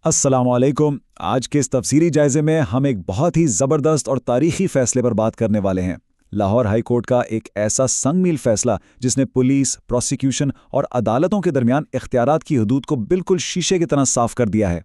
السلام علیکم۔ آج کے اس تفصیلی جائزے میں ہم ایک بہت ہی زبردست اور تاریخی فیصلے پر بات کرنے والے ہیں۔ لاہور ہائی کورٹ کا ایک ایسا سنگ میل فیصلہ جس نے پولیس، پروسیکیوشن اور عدالتوں کے درمیان اختیارات کی حدود کو بالکل شیشے کی طرح صاف کر دیا ہے۔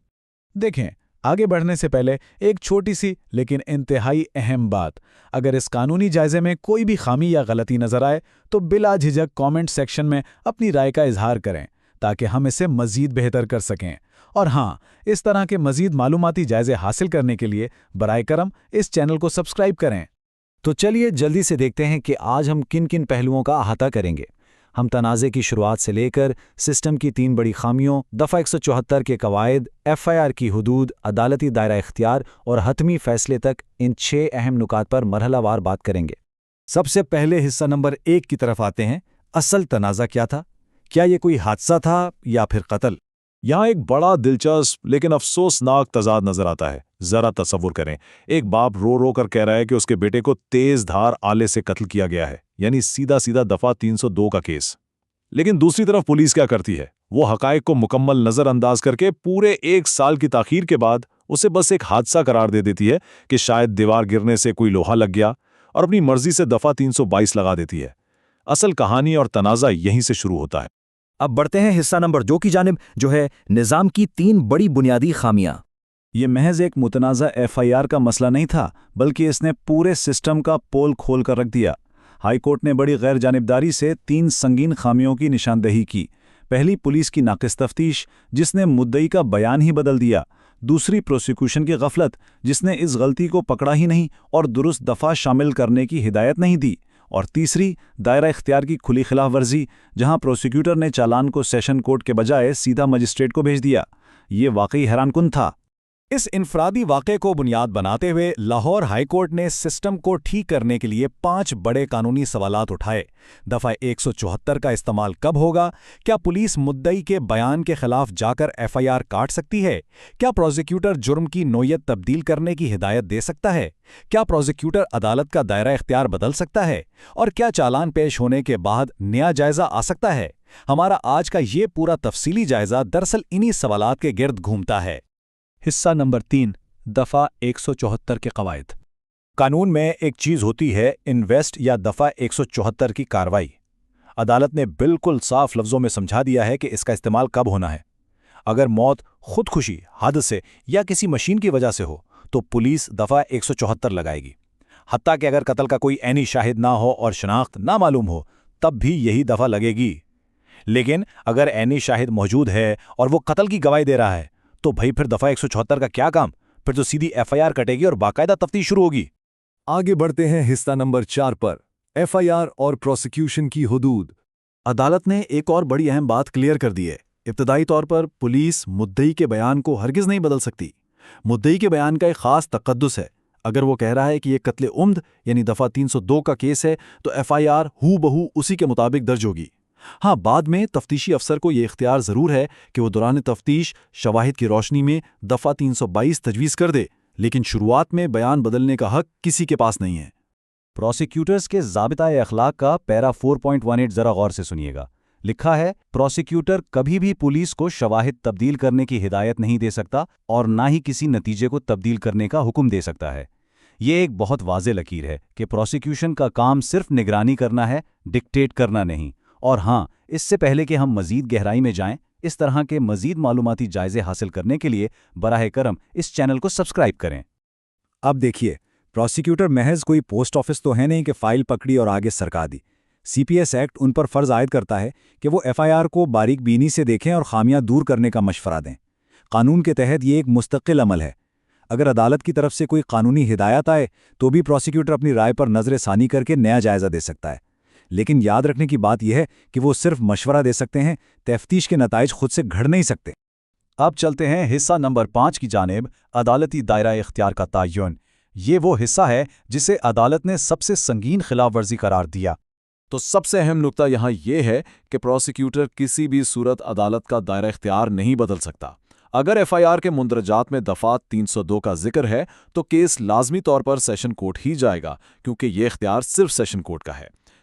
دیکھیں، آگے بڑھنے سے پہلے ایک چھوٹی سی لیکن انتہائی اہم بات۔ اگر اس قانونی جائزے میں کوئی بھی خامی یا غلطی نظر آئے تو بلا جھجک کامنٹ سیکشن میں اپنی رائے کا اظہار کریں تاکہ ہم اسے مزید بہتر کر سکیں۔ اور ہاں، اس طرح کے مزید معلوماتی جائزے حاصل کرنے کے لیے برائے کرم اس چینل کو سبسکرائب کریں۔ تو چلیے جلدی سے دیکھتے ہیں کہ آج ہم کن کن پہلوؤں کا احاطہ کریں گے۔ ہم تنازع کی شروعات سے لے کر سسٹم کی 3 بڑی خامیوں، دفعہ 174 کے قواعد، FIR کی حدود، عدالتی دائرہ اختیار اور حتمی فیصلے تک ان 6 اہم نکات پر مرحلہ وار بات کریں گے۔ سب سے پہلے حصہ نمبر 1 کی طرف آتے ہیں۔ اصل تنازع کیا تھا؟ کیا یہ کوئی حادثہ تھا یا پھر قتل؟ یہاں ایک بڑا دلچسپ لیکن افسوسناک تضاد نظر آتا ہے۔ ذرا تصور کریں، ایک باپ رو رو کر کہہ رہا ہے کہ اس کے بیٹے کو تیز دھار آلے سے قتل کیا گیا ہے، یعنی سیدھا سیدھا دفعہ 302 کا کیس۔ لیکن دوسری طرف پولیس کیا کرتی ہے؟ وہ حقائق کو مکمل نظر انداز کر کے پورے 1 سال کی تاخیر کے بعد اسے بس ایک حادثہ قرار دے دیتی ہے کہ شاید دیوار گرنے سے کوئی لوہا لگ گیا، اور اپنی مرضی سے دفعہ 322 لگا دیتی ہے۔ اصل کہانی اور تنازع یہیں سے شروع ہوتا ہے۔ اب بڑھتے ہیں حصہ نمبر 2 کی جانب، جو ہے نظام کی 3 بڑی بنیادی خامیاں۔ یہ محض ایک متنازع FIR کا مسئلہ نہیں تھا، بلکہ اس نے پورے سسٹم کا پول کھول کر رکھ دیا۔ ہائی کورٹ نے بڑی غیر جانبداری سے 3 سنگین خامیوں کی نشاندہی کی۔ پہلی، پولیس کی ناقص تفتیش جس نے مدعی کا بیان ہی بدل دیا۔ دوسری، پروسیکیوشن کی غفلت جس نے اس غلطی کو پکڑا ہی نہیں اور درست دفعہ شامل کرنے کی ہدایت نہیں دی۔ اور تیسری، دائرہ اختیار کی کھلی خلاف ورزی، جہاں پروسیکیوٹر نے چالان کو سیشن کورٹ کے بجائے سیدھا مجسٹریٹ کو بھیج دیا۔ یہ واقعی حیران کن تھا۔ اس انفرادی واقعے کو بنیاد بناتے ہوئے لاہور ہائی کورٹ نے سسٹم کو ٹھیک کرنے کے لیے 5 بڑے قانونی سوالات اٹھائے۔ دفعہ 174 کا استعمال کب ہوگا؟ کیا پولیس مدعی کے بیان کے خلاف جا کر FIR کاٹ سکتی ہے؟ کیا پروسیکیوٹر جرم کی نوعیت تبدیل کرنے کی ہدایت دے سکتا ہے؟ کیا پروسیکیوٹر عدالت کا دائرہ اختیار بدل سکتا ہے؟ اور کیا چالان پیش ہونے کے بعد نیا جائزہ آ سکتا ہے؟ ہمارا آج کا یہ پورا تفصیلی جائزہ دراصل انہی سوالات کے گرد گھومتا ہے۔ حصہ نمبر 3، دفعہ 174 کے قواعد۔ قانون میں ایک چیز ہوتی ہے انویسٹ یا دفعہ 174 کی کارروائی۔ عدالت نے بالکل صاف لفظوں میں سمجھا دیا ہے کہ اس کا استعمال کب ہونا ہے۔ اگر موت خودکشی، حادثے یا کسی مشین کی وجہ سے ہو تو پولیس دفعہ 174 لگائے گی، حتیٰ کہ اگر قتل کا کوئی عینی شاہد نہ ہو اور شناخت نہ معلوم ہو تب بھی یہی دفعہ لگے گی۔ لیکن اگر عینی شاہد موجود ہے اور وہ قتل کی گواہی دے رہا ہے تو بھئی پھر دفعہ 174 کا کیا کام؟ پھر تو سیدھی FIR کٹے گی اور باقاعدہ تفتیش شروع ہوگی۔ آگے بڑھتے ہیں حصہ نمبر 4 پر، FIR اور پروسیکیوشن کی حدود۔ عدالت نے ایک اور بڑی اہم بات کلیئر کر دی ہے۔ ابتدائی طور پر پولیس مدعی کے بیان کو ہرگز نہیں بدل سکتی۔ مدعی کے بیان کا ایک خاص تقدس ہے۔ اگر وہ کہہ رہا ہے کہ یہ قتل عمد یعنی دفعہ 302 کا کیس ہے تو FIR ہو بہو اسی کے مطابق درج ہوگی۔ ہاں، بعد میں تفتیشی افسر کو یہ اختیار ضرور ہے کہ وہ دوران تفتیش شواہد کی روشنی میں دفعہ 322 تجویز کر دے، لیکن شروعات میں بیان بدلنے کا حق کسی کے پاس نہیں ہے۔ پروسیکیوٹرز کے ضابطۂ اخلاق کا پیرا 4.18 ذرا غور سے سنیے گا۔ لکھا ہے، پروسیکیوٹر کبھی بھی پولیس کو شواہد تبدیل کرنے کی ہدایت نہیں دے سکتا اور نہ ہی کسی نتیجے کو تبدیل کرنے کا حکم دے سکتا ہے۔ یہ ایک بہت واضح لکیر ہے کہ پروسیکیوشن کا کام صرف نگرانی کرنا ہے، ڈکٹیٹ کرنا نہیں۔ اور ہاں، اس سے پہلے کہ ہم مزید گہرائی میں جائیں، اس طرح کے مزید معلوماتی جائزے حاصل کرنے کے لیے براہ کرم اس چینل کو سبسکرائب کریں۔ اب دیکھیے، پروسیکیوٹر محض کوئی پوسٹ آفس تو ہے نہیں کہ فائل پکڑی اور آگے سرکا دی۔ CPS ایکٹ ان پر فرض عائد کرتا ہے کہ وہ FIR کو باریک بینی سے دیکھیں اور خامیاں دور کرنے کا مشورہ دیں۔ قانون کے تحت یہ ایک مستقل عمل ہے۔ اگر عدالت کی طرف سے کوئی قانونی ہدایت آئے تو بھی پروسیکیوٹر اپنی رائے پر نظر ثانی کر کے نیا جائزہ دے سکتا ہے۔ لیکن یاد رکھنے کی بات یہ ہے کہ وہ صرف مشورہ دے سکتے ہیں، تفتیش کے نتائج خود سے گھڑ نہیں سکتے۔ اب چلتے ہیں حصہ نمبر 5 کی جانب، عدالتی دائرہ اختیار کا تعین۔ یہ وہ حصہ ہے جسے عدالت نے سب سے سنگین خلاف ورزی قرار دیا۔ تو سب سے اہم نکتہ یہاں یہ ہے کہ پروسیکیوٹر کسی بھی صورت عدالت کا دائرہ اختیار نہیں بدل سکتا۔ اگر FIR کے مندرجات میں دفعہ 302 کا ذکر ہے تو کیس لازمی طور پر سیشن کورٹ ہی جائے گا، کیونکہ یہ اختیار صرف سیشن کورٹ کا ہے۔